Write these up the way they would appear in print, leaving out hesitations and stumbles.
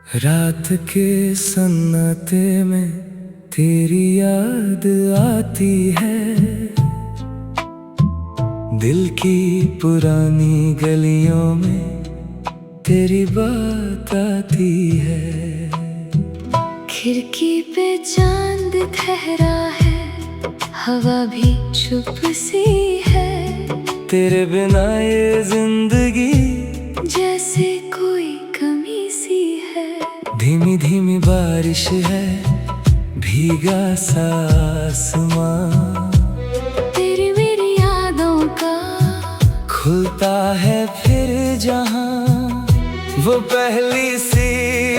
रात के सन्नाटे में तेरी याद आती है। दिल की पुरानी गलियों में तेरी बात आती है। खिड़की पे चांद ठहरा है, हवा भी चुप सी है। तेरे बिना ये जिंदगी जैसे कोई कमी सी है। धीमी धीमी बारिश है, भीगा सा आसमां। तेरी मेरी यादों का खुलता है फिर जहां। वो पहली सी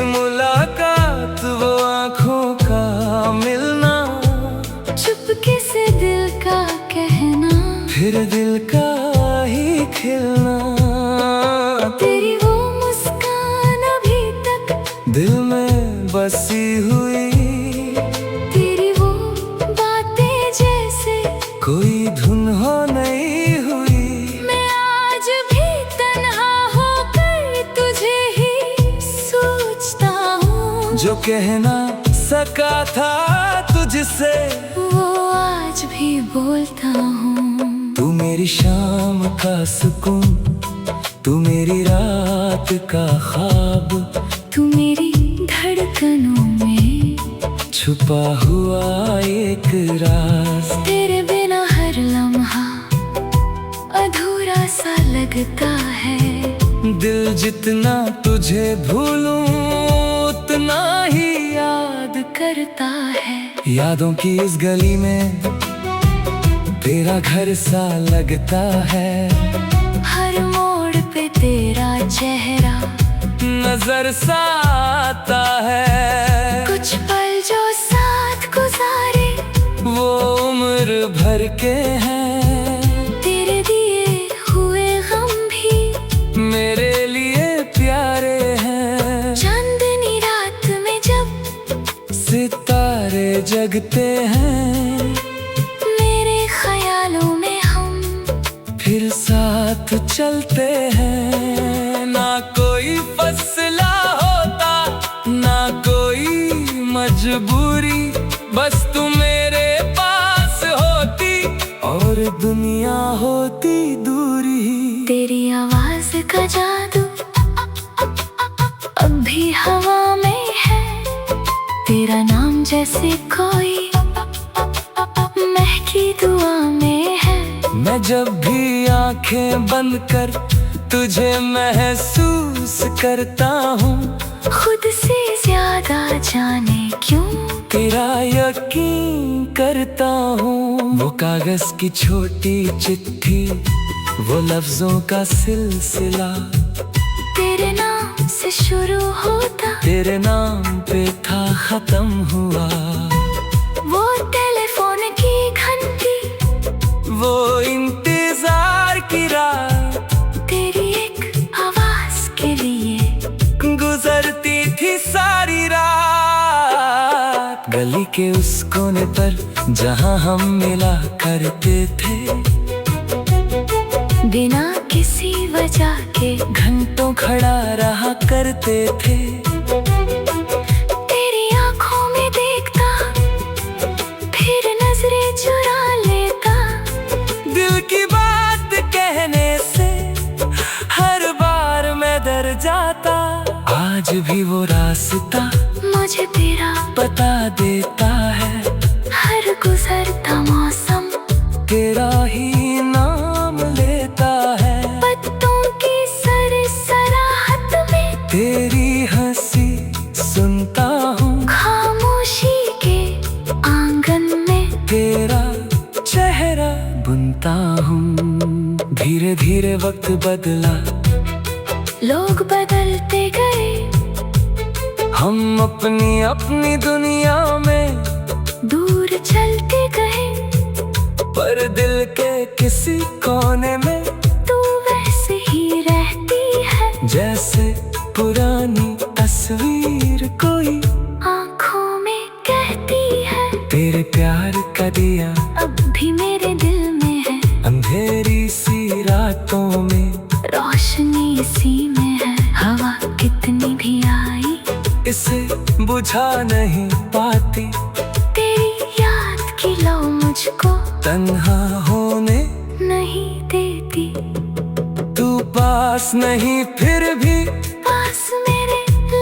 मुलाकात, वो आँखों का मिलना, चुपके से दिल का कहना, फिर दिल का ही खिलना। तेरी वो मुस्कान अभी तक दिल में बसी हुई, तेरी वो बातें जैसे कोई धुन हो नहीं हुई। मैं आज भी तन्हा होकर तुझे ही सोचता हूँ। जो कहना सका था तुझसे वो आज भी बोलता हूँ। तू मेरी शाम का सुकून, तू मेरी रात का ख्वाब, तू मेरी धड़कनों में छुपा हुआ एक राज। तेरे बिना हर लम्हा अधूरा सा लगता है। दिल जितना तुझे भूलूं उतना ही याद करता है। यादों की इस गली में तेरा घर सा लगता है। हर मोड़ पे तेरा चेहरा नजर सा आता है। कुछ पल जो साथ गुजारे वो उम्र भर के हैं। तेरे दिए हुए गम भी मेरे लिए प्यारे हैं। चांदनी रात में जब सितारे जगते हैं, मेरे ख्यालों में हम फिर साथ चलते हैं। ना कोई फैसला होता, ना कोई मजबूरी, बस तू मेरे पास होती और दुनिया होती दूरी। तेरी आवाज का जादू अब भी हवा में है। तेरा नाम जैसे कोई महकी दुआ में है। मैं जब भी आंखें बंद कर तुझे महसूस करता हूँ। खुद से ज्यादा जाने क्यों तेरा यकीन करता हूँ। वो कागज की छोटी चिट्ठी, वो लफ्जों का सिलसिला, तेरे नाम से शुरू होता, तेरे नाम पे था खत्म हुआ। वो टेलीफोन की घंटी, वो इंतजार की रात, तेरी एक आवाज के लिए गुजरती थी सारी रात। गली के उस कोने पर जहाँ हम मिला करते थे, बिना किसी वजह के घंटों खड़ा रहा करते थे। तेरी आंखों में देखता, फिर नजरें चुरा लेता। दिल की बात कहने से हर बार मैं डर जाता। आज भी वो रास्ता मुझे तेरा बता देता है। हर गुजरता मौसम तेरा ही नाम लेता है। पत्तों की सरसराहट में तेरी हंसी सुनता हूँ। खामोशी के आंगन में तेरा चेहरा बुनता हूँ। धीरे धीरे वक्त बदला, लोग बदलते गए। हम अपनी अपनी दुनिया में दूर चलते गए, पर दिल के किसी कोने में तू वैसे ही रहती है। जैसे पुरानी तस्वीर कोई आंखों में कहती है, तेरे प्यार का दिया अब भी मेरे दिल में है। अंधेरी सी रातों में रोशनी सी में है। हवा कितनी भी आई बुझा नहीं पाती। तेरी याद की लौ मुझको तन्हा होने नहीं देती। तू पास नहीं फिर भी पास मेरे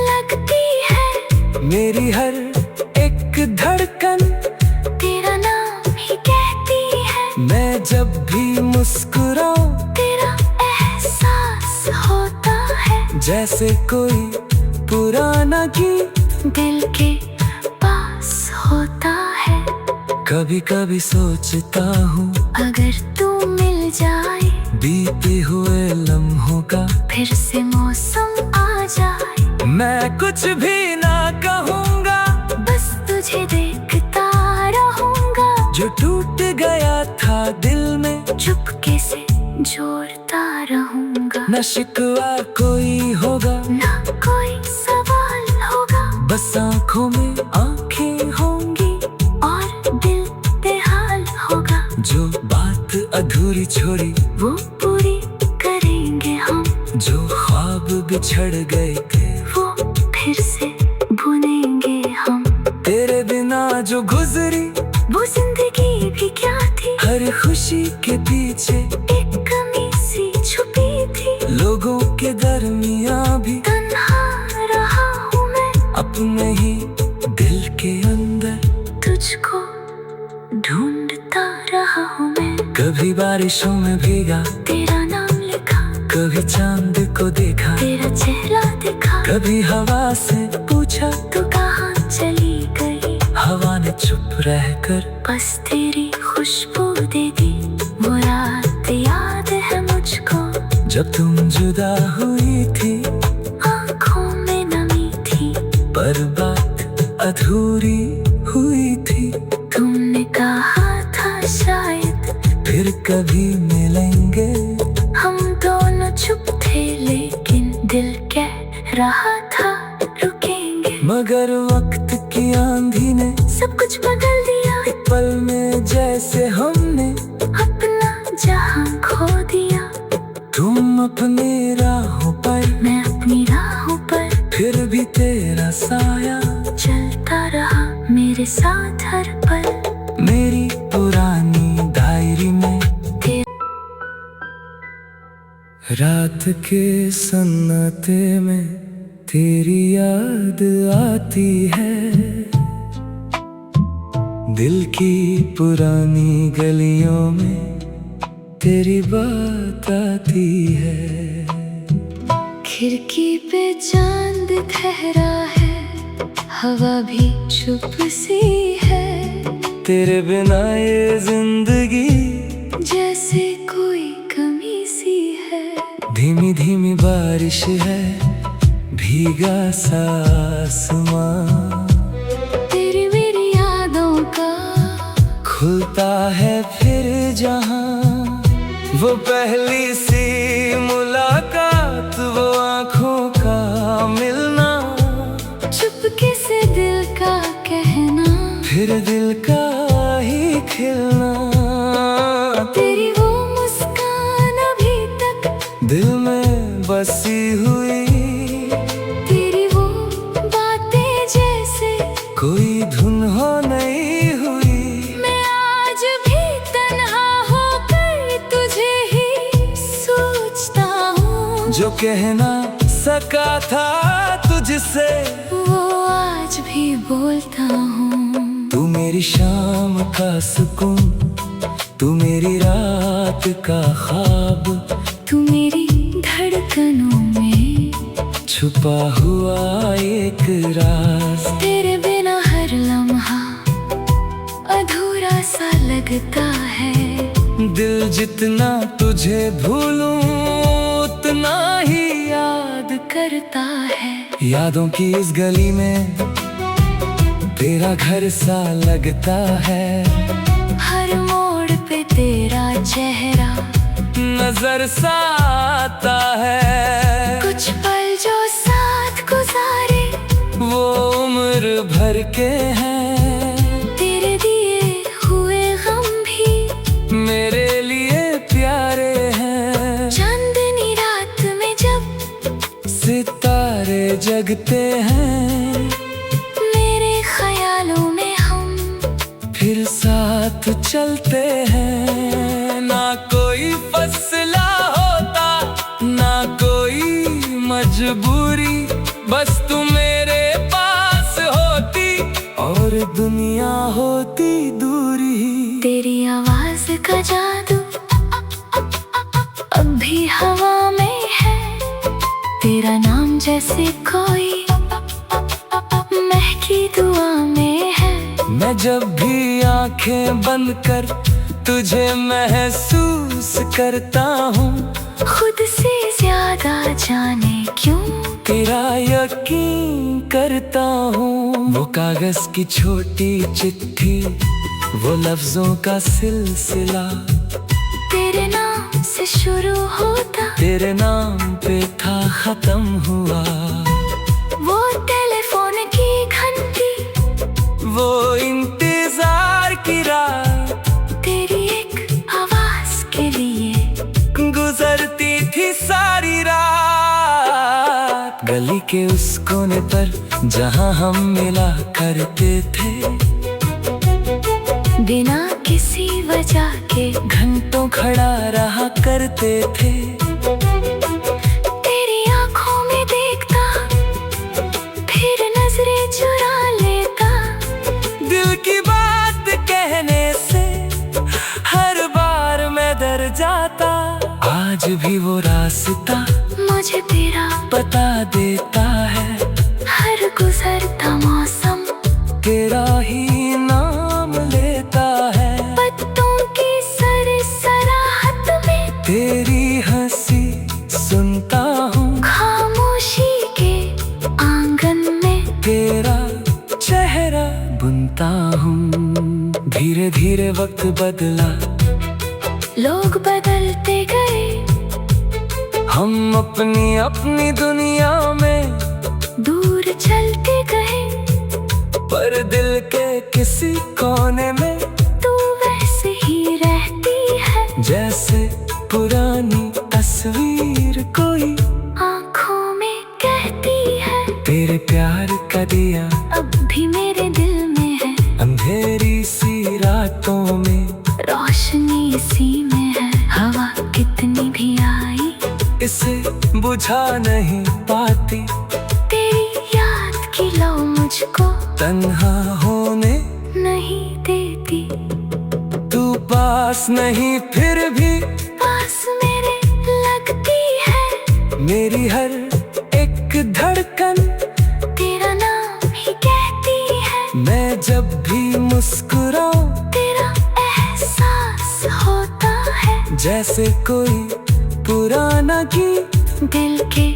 लगती है। मेरी हर एक धड़कन तेरा नाम ही कहती है। मैं जब भी मुस्कुराऊं तेरा एहसास होता है। जैसे कोई पुराना गीत दिल के पास होता है। कभी कभी सोचता हूँ अगर तू मिल जाए बीते हुए लम्हों का फिर से मौसम आ जाए। मैं कुछ भी ना कहूँगा, बस तुझे देखता रहूँगा। जो टूट गया था दिल में चुपके से जोड़ता रहूँगा। न शिकवा कोई होगा ना कोई सवाल होगा। बस आँखों में आँखें होंगी और दिल बेहाल होगा। जो बात अधूरी छोड़ी वो पूरी करेंगे हम। जो ख्वाब बिछड़ गए थे वो फिर से बुनेंगे हम। तेरे बिना जो गुजरी वो जिंदगी भी क्या थी। हर खुशी के पीछे एक कमी सी छुपी थी। लोगों के दरमियां भी तन्हा रहा हूँ मैं अपने ही दिल के अंदर। तुझको ढूंढता रहा हूँ मैं। कभी बारिशों में भीगा, तेरा नाम लिखा। कभी चांद को देखा, तेरा चेहरा दिखा। कभी हवा से पूछा तू कहाँ चली गई। हवा ने चुप रहकर बस तेरी खुशबू दे दी। वो रात याद है मुझको जब तुम जुदा हुई थी। आँखों में नमी थी पर बात अधूरी हुई थी। तुमने कहा था शायद फिर कभी मिलेंगे। हम दोनों चुप थे लेकिन दिल कह रहा था रुकेंगे। मगर वक्त की आंधी ने सब कुछ बदल दिया। एक पल में जैसे हमने अपना जहां खो दिया। तुम अपनी राहों पर मैं अपनी राहों पर फिर भी तेरा साया चलता रहा मेरे साथ हर पल। मेरी पुरानी डायरी में रात के सन्नाटे में तेरी याद आती है। दिल की पुरानी गलियों में तेरी बात आती है। खिड़की पे चांद ठहरा है। हवा भी चुप सी है। तेरे बिना ये जिंदगी जैसे कोई कमी सी है। धीमी धीमी बारिश है, भीगा सा आसमां। तेरी मेरी यादों का खुलता है फिर जहां। वो पहली सी मुलाकात, वो आँखों का मिलना, चुपके से दिल का कहना, फिर दिल का ही खिलना। तेरी वो मुस्कान अभी तक दिल में बसी हुई, तेरी वो बातें जैसे कोई धुन हो नहीं हुई। मैं आज भी तन्हा होकर तुझे ही सोचता हूँ। जो कहना सका था तुझसे वो आज भी बोलता हूँ। तू मेरी शाम का सुकून, तू मेरी रात का ख्वाब, तू मेरी धड़कनों में छुपा हुआ एक राज। तेरे बिना हर लम्हा अधूरा सा लगता है। दिल जितना तुझे भूलूं उतना ही याद करता है। यादों की इस गली में तेरा घर सा लगता है। हर मोड़ पे तेरा चेहरा नजर सा आता है। कुछ पल जो साथ गुजारे वो उम्र भर के हैं। तेरे दिए हुए गम भी मेरे लिए प्यारे हैं। चांदनी रात में जब सितारे जगते हैं, चलते हैं। ना कोई फैसला होता, ना कोई मजबूरी, बस तू मेरे पास होती और दुनिया होती दूरी। तेरी आवाज का जादू अब भी हवा में है, तेरा नाम जैसे कोई महकी दुआ में है। मैं जब भी आंखें बंद कर तुझे महसूस करता हूँ, खुद से ज्यादा जाने क्यों तेरा यकीन करता हूँ। वो कागज की छोटी चिट्ठी, वो लफ्जों का सिलसिला, तेरे नाम से शुरू होता, तेरे नाम पे था खत्म हुआ। वो टेलीफोन की घंटी, वो इंतजार की रात, तेरी एक आवाज के लिए गुजरती थी सारी रात। गली के उस कोने पर जहाँ हम मिला करते थे, बिना किसी वजह के घंटों खड़ा रहा करते थे। तेरी आंखों में देखता, फिर नजरें चुरा लेता। दिल की बात कहने से हर बार मैं डर जाता, आज भी वो रास्ता मुझे तेरा बता देता है। हर गुजरता मौसम तेरा ही नाम लेता है। पत्तों की सरसराहट में तेरी हंसी सुनता हूँ, खामोशी के आंगन में तेरा चेहरा बुनता हूँ। धीरे धीरे वक्त बदला, लोग बदलते गए, हम अपनी अपनी दुनिया में दूर चलते गए, पर दिल के किसी कोने में तू वैसे ही रहती है, जैसे पुरानी तस्वीर कोई आंखों में कहती है। तेरे प्यार का दिया अब भी मेरे दिल में है, अंधेरी सी रातों में रोशनी इसी में है। हवा कितनी भी आई इसे बुझा नहीं पाती, तेरी याद की लौ मुझको तन्हा होने नहीं देती। तू पास नहीं फिर भी पास मेरे लगती है, मेरी हर एक धड़कन तेरा नाम ही कहती है। मैं जब भी मुस्कुराऊं, तेरा एहसास होता है, जैसे कोई पुराना गीत दिल के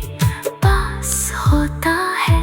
पास होता है।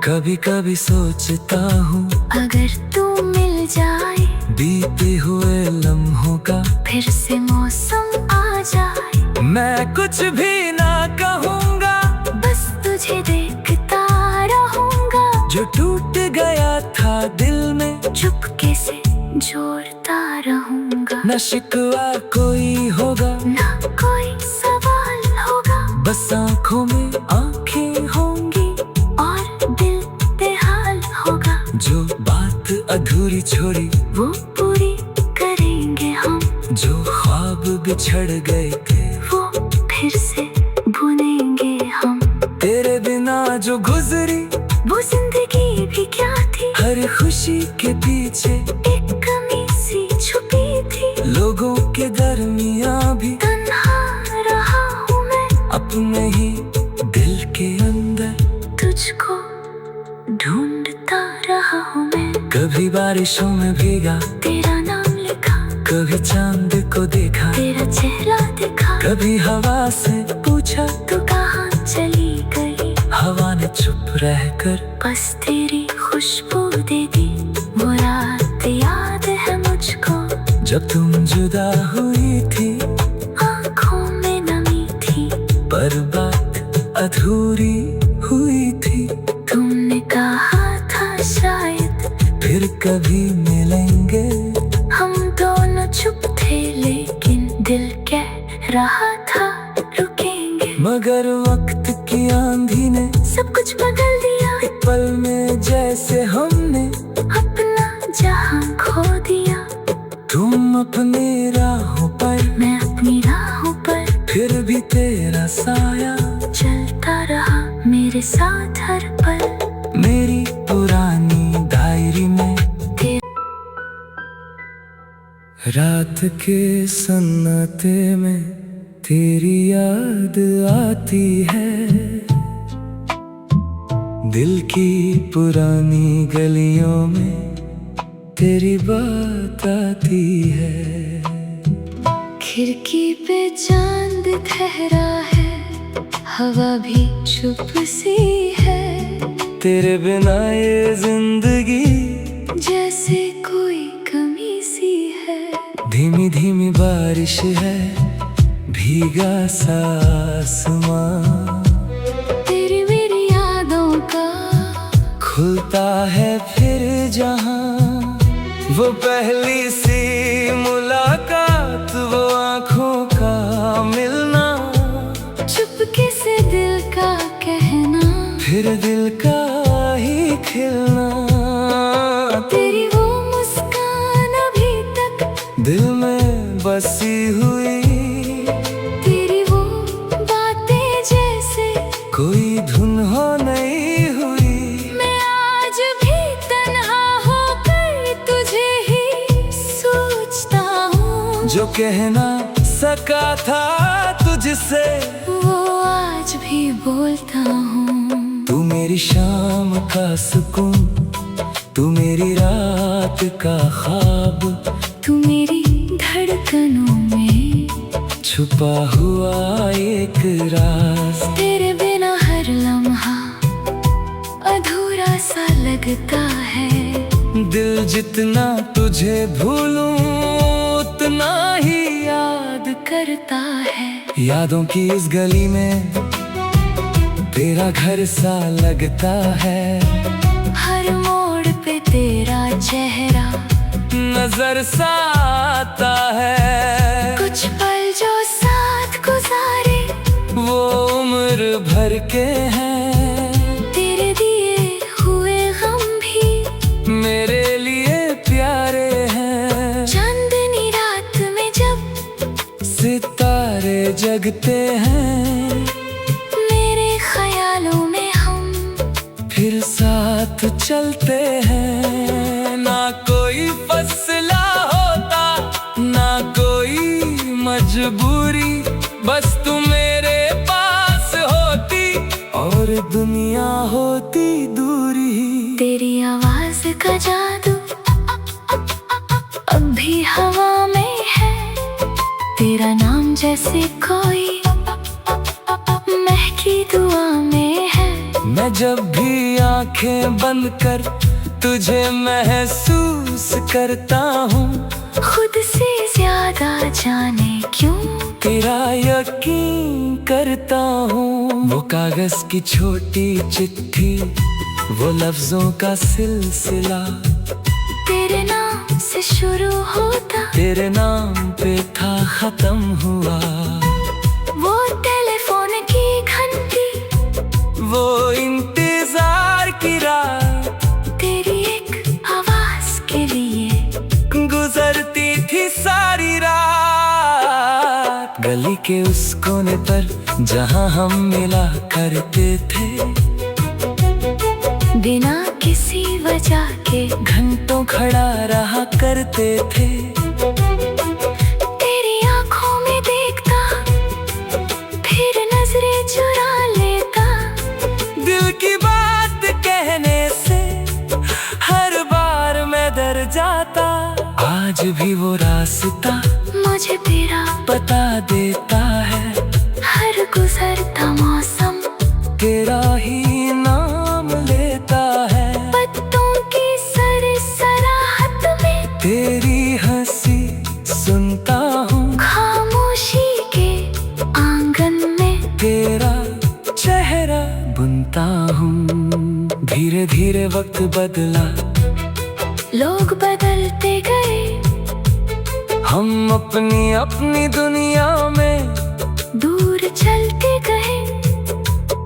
कभी कभी सोचता हूँ, अगर तू मिल जाए बीते हुए लम्हों का फिर से मौसम आ जाए, मैं कुछ भी ना कहूँगा, बस तुझे देखता रहूँगा। जो टूट गया था दिल में चुपके से जोड़ता रहूँगा। न शिकवा कोई होगा, ना कोई सवाल होगा, बस आँखों में आँखें होंगी और दिल बेहाल होगा। जो बात अधूरी छोड़ी वो पूरी करेंगे हम, जो ख्वाब बिछड़ गए थे वो फिर से बुनेंगे हम। तेरे बिना जो गुजरी वो जिंदगी भी क्या थी, हर खुशी के पीछे एक कमी सी छुपी थी। लोगों के दरमियां भी तन्हा रहा हूँ मैं, अपने ही दिल के अंदर तुझको ढूंढता रहा हूँ मैं। कभी बारिशों में भीगा, तेरा नाम लिखा, कभी चांद को देखा, तेरा चेहरा दिखा। कभी हवा से पूछा, तू कहाँ चली गई, हवा ने चुप रहकर बस तेरी खुशबू दे दी। वो रात याद है मुझको, जब तुम जुदा हुई थी, आँखों में नमी थी, पर बात अधूरी हुई थी। तुमने कहा था शायद फिर कभी मिलेंगे, हम दोनों चुप थे लेकिन दिल कह रहा था रुकेंगे। मगर वक्त की आंधी ने सब कुछ बदल दिया, एक पल में जैसे हमने अपना जहां खो दिया। तुम अपनी राहों पर, मैं अपनी राहों पर, फिर भी तेरा साया चलता रहा मेरे साथ हर पल। मेरी पुरानी डायरी में रात के सन्नाटे में तेरी याद आती है। दिल की पुरानी गलियों में तेरी बात आती है। खिड़की पे चांद ठहरा है, हवा भी चुप सी है। तेरे बिना ये जिंदगी जैसे कोई कमी सी है। धीमी धीमी बारिश है, भीगा सा आसमां। तेरी मेरी यादों का खुलता है फिर जहां। वो पहली सी मुलाकात, वो आंखों का मिलना, चुपके से दिल का कहना, फिर दिल का ही खिलना। तेरी वो मुस्कान अभी तक दिल में बसी हुई, तेरी वो बातें जैसे कोई धुन हो नहीं हुई। मैं आज भी तन्हा होकर तुझे ही सोचता हूँ। जो कहना सका था तुझसे, वो आज भी बोलता हूँ। तू मेरी शाम का सुकून, तू मेरी रात का ख्वाब, तू मेरी धड़कनों में छुपा हुआ एक राज। तेरे बिना हर लम्हा अधूरा सा लगता है। दिल जितना तुझे भूलूं उतना ही याद करता है। यादों की इस गली में तेरा घर सा लगता है। हर मोड़ पे तेरा चेहरा नजर सा आता है। कुछ पल जो साथ गुजारे वो उम्र भर के हैं। तेरे दिए हुए गम भी मेरे लिए प्यारे हैं। चांदनी रात में जब सितारे जगते हैं, मेरे ख्यालों में हम फिर साथ चलते हैं। ना कोई फैसला होता, ना कोई मजबूरी, बस तू मेरे पास होती और दुनिया होती दूरी। तेरी आवाज का जादू अब भी हवा में है। तेरा नाम जैसे कोई महकी दुआ में है। मैं जब भी आंखें बंद कर तुझे महसूस करता हूँ। खुद से ज्यादा जाने क्यों तेरा यकीन करता हूँ। वो कागज की छोटी चिट्ठी, वो लफ्जों का सिलसिला, तेरे नाम से शुरू होता, तेरे नाम पे था खत्म हुआ। वो टेलीफोन की घंटी, वो इंतजार की रात, तेरी एक आवाज के लिए गुजरती थी सारी रात। गली के उस कोने पर जहाँ हम मिला करते थे, बिना किसी वजह के घंटों खड़ा रहा करते थे। तेरी आंखों में देखता, फिर नजरें चुरा लेता। दिल की बात कहने से हर बार मैं डर जाता। आज भी वो रास्ता मुझे तेरा बता देता है। हर गुजरता मौसम तेरा ही नाम लेता है। पत्तों की सरसराहट में तेरी हंसी सुनता हूँ। खामोशी के आंगन में तेरा चेहरा बुनता हूँ। धीरे धीरे वक्त बदला, लोग बदलते गए, हम अपनी अपनी दुनिया में दूर चलते गए।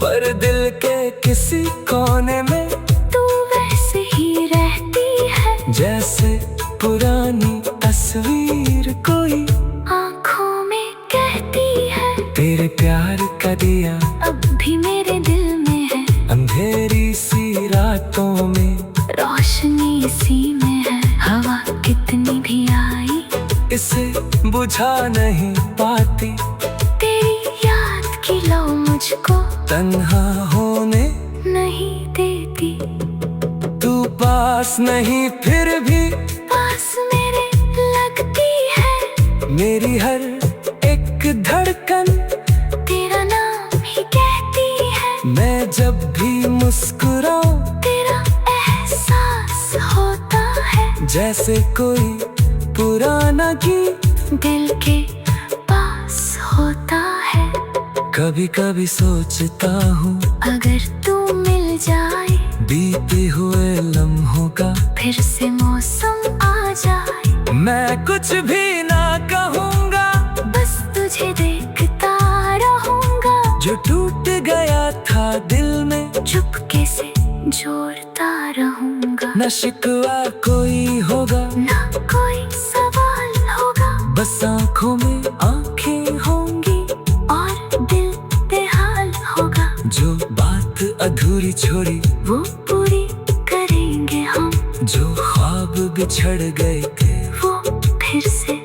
पर दिल के किसी कोने में तू वैसे ही रहती है, जैसे पुरानी तस्वीर रातों में रोशनी इसी में है, हवा कितनी भी आई इसे बुझा नहीं पाती। तेरी याद की लौ मुझको तन्हा होने नहीं देती। तू पास नहीं फिर भी पास मेरे लगती है, मेरी हर एक धड़कन तेरा नाम ही कहती है। मैं जब भी मुस्कुराऊं तेरा एहसास होता है, जैसे कोई पुराना गीत दिल के पास होता है। कभी कभी सोचता हूँ अगर तू मिल जाए बीते हुए लम्हों का फिर से मौसम आ जाए, मैं कुछ भी ना कहूँगा, बस तुझे देखता रहूंगा। जो टूट गया था दिल में चुपके से जोड़ता रहूंगा। न शिकवा कोई होगा ना कोई सवाल होगा, बस आँखों में आँखें होंगी और दिल बेहाल होगा। जो बात अधूरी छोड़ी वो पूरी करेंगे हम, जो ख्वाब बिछड़ गए थे वो फिर से